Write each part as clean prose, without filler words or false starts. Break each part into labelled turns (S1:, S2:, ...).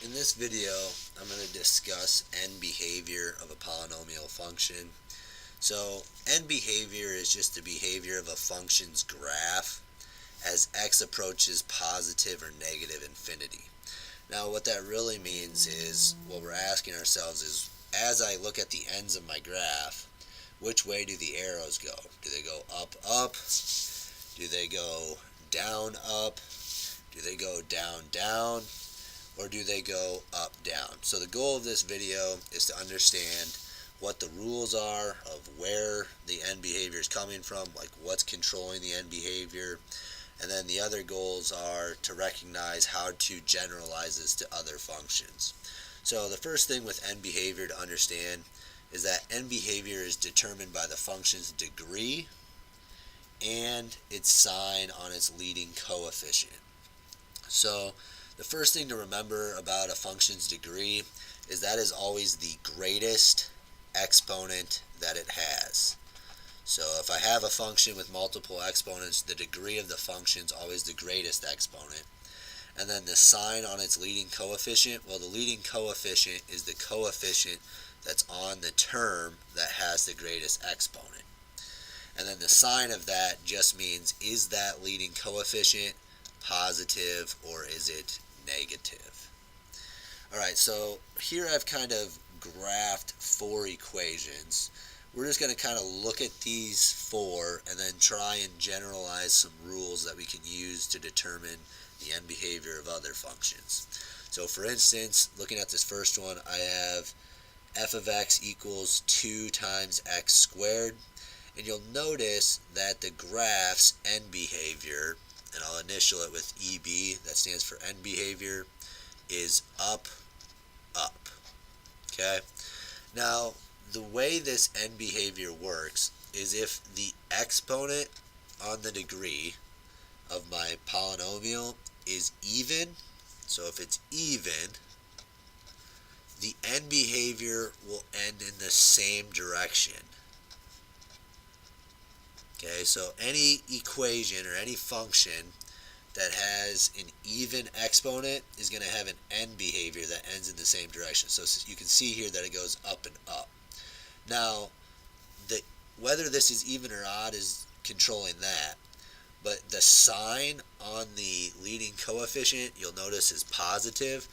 S1: In this video, I'm going to discuss end behavior of a polynomial function. So, end behavior is just the behavior of a function's graph as x approaches positive or negative infinity. Now, what that really means is, what we're asking ourselves is, as I look at the ends of my graph, which way do the arrows go? Do they go up, up? Do they go down, up? Do they go down, down? Or do they go up, down? So the goal of this video is to understand what the rules are of where the end behavior is coming from, like what's controlling the end behavior, and then the other goals are to recognize how to generalize this to other functions. So the first thing with end behavior to understand is that end behavior is determined by the function's degree and its sign on its leading coefficient. So the first thing to remember about a function's degree is that is always the greatest exponent that it has. So if I have a function with multiple exponents, the degree of the function is always the greatest exponent. And then the sign on its leading coefficient, well, the leading coefficient is the coefficient that's on the term that has the greatest exponent. And then the sign of that just means, is that leading coefficient positive or is it negative? Alright, so here I've kind of graphed 4 equations. We're just going to kind of look at these 4 and then try and generalize some rules that we can use to determine the end behavior of other functions. So for instance, looking at this first one, I have f of x equals 2 times x squared. And you'll notice that the graph's end behavior, and I'll initial it with EB, that stands for end behavior, is up, up. Okay? Now, the way this end behavior works is if the exponent on the degree of my polynomial is even, so if it's even, the end behavior will end in the same direction. Okay, so any equation or any function that has an even exponent is going to have an end behavior that ends in the same direction. So you can see here that it goes up and up. Now, whether this is even or odd is controlling that, but the sign on the leading coefficient, you'll notice, is positive.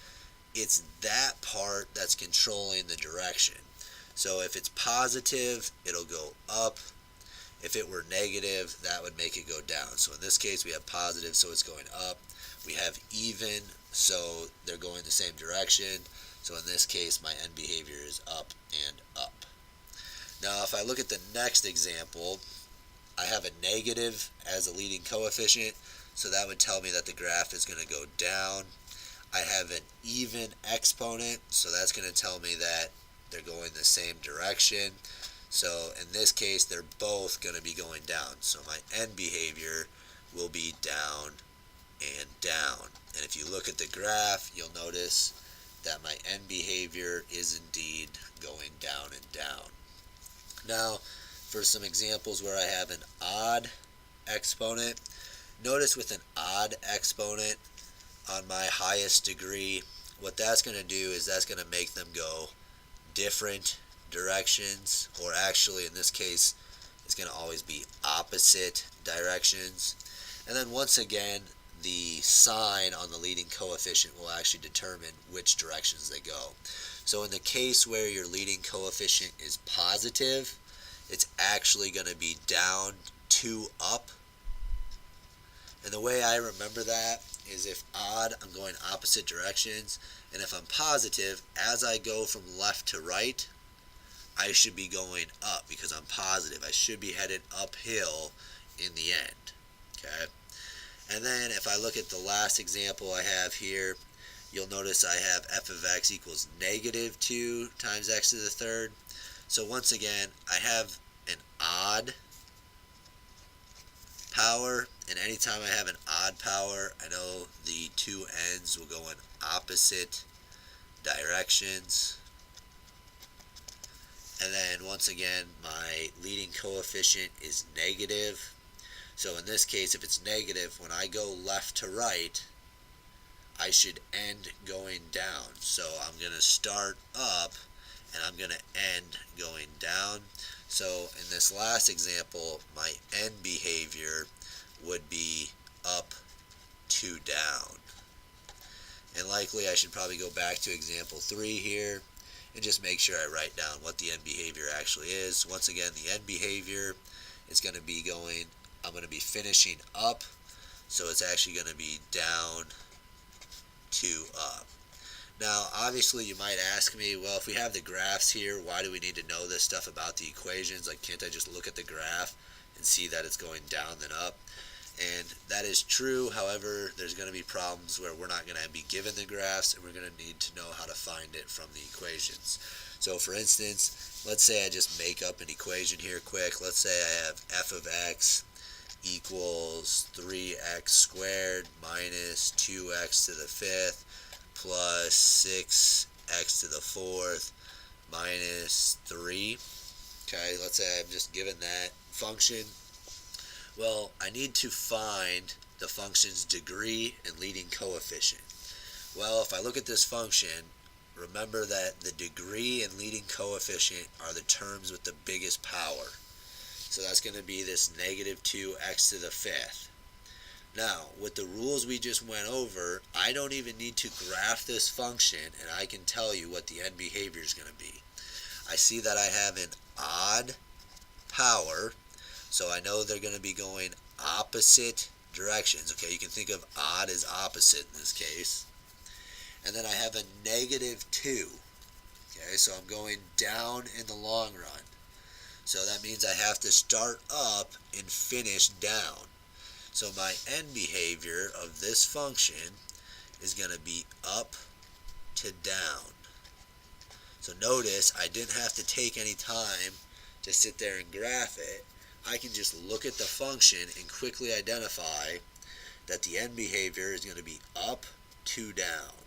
S1: It's that part that's controlling the direction. So if it's positive, it'll go up. If it were negative, that would make it go down. So in this case, we have positive, so it's going up. We have even, so they're going the same direction. So in this case, my end behavior is up and up. Now, if I look at the next example, I have a negative as a leading coefficient, so that would tell me that the graph is going to go down. I have an even exponent, so that's going to tell me that they're going the same direction. So in this case, they're both going to be going down. So my end behavior will be down and down. And if you look at the graph, you'll notice that my end behavior is indeed going down and down. Now, for some examples where I have an odd exponent, notice with an odd exponent on my highest degree, what that's going to do is that's going to make them go different directions, or actually in this case it's going to always be opposite directions. And then once again, the sign on the leading coefficient will actually determine which directions they go. So in the case where your leading coefficient is positive, it's actually going to be down to up. And the way I remember that is if odd, I'm going opposite directions, and if I'm positive, as I go from left to right, I should be going up because I'm positive. I should be headed uphill in the end. Okay? And then if I look at the last example I have here, you'll notice I have f of x equals negative 2 times x to the third. So once again, I have an odd power, and anytime I have an odd power, I know the two ends will go in opposite directions. And then once again, my leading coefficient is negative. So in this case, if it's negative, when I go left to right, I should end going down. So I'm going to start up and I'm going to end going down. So in this last example, my end behavior would be up to down. And likely I should probably go back to example 3 here and just make sure I write down what the end behavior actually is. Once again, the end behavior is going to be going, I'm going to be finishing up, so it's actually going to be down to up. Now, obviously, you might ask me, well, if we have the graphs here, why do we need to know this stuff about the equations? Like, can't I just look at the graph and see that it's going down then up? And that is true. However, there's going to be problems where we're not going to be given the graphs and we're going to need to know how to find it from the equations. So for instance, let's say I just make up an equation here quick. Let's say I have f of x equals 3x squared minus 2x to the 5th plus 6x to the 4th minus 3. Okay, let's say I'm just given that function. Well, I need to find the function's degree and leading coefficient. Well, if I look at this function, remember that the degree and leading coefficient are the terms with the biggest power. So that's going to be this negative 2x to the 5th. Now, with the rules we just went over, I don't even need to graph this function and I can tell you what the end behavior is going to be. I see that I have an odd power, so I know they're going to be going opposite directions. Okay, you can think of odd as opposite in this case. And then I have a negative 2. Okay, so I'm going down in the long run. So that means I have to start up and finish down. So my end behavior of this function is going to be up to down. So notice I didn't have to take any time to sit there and graph it. I can just look at the function and quickly identify that the end behavior is going to be up to down.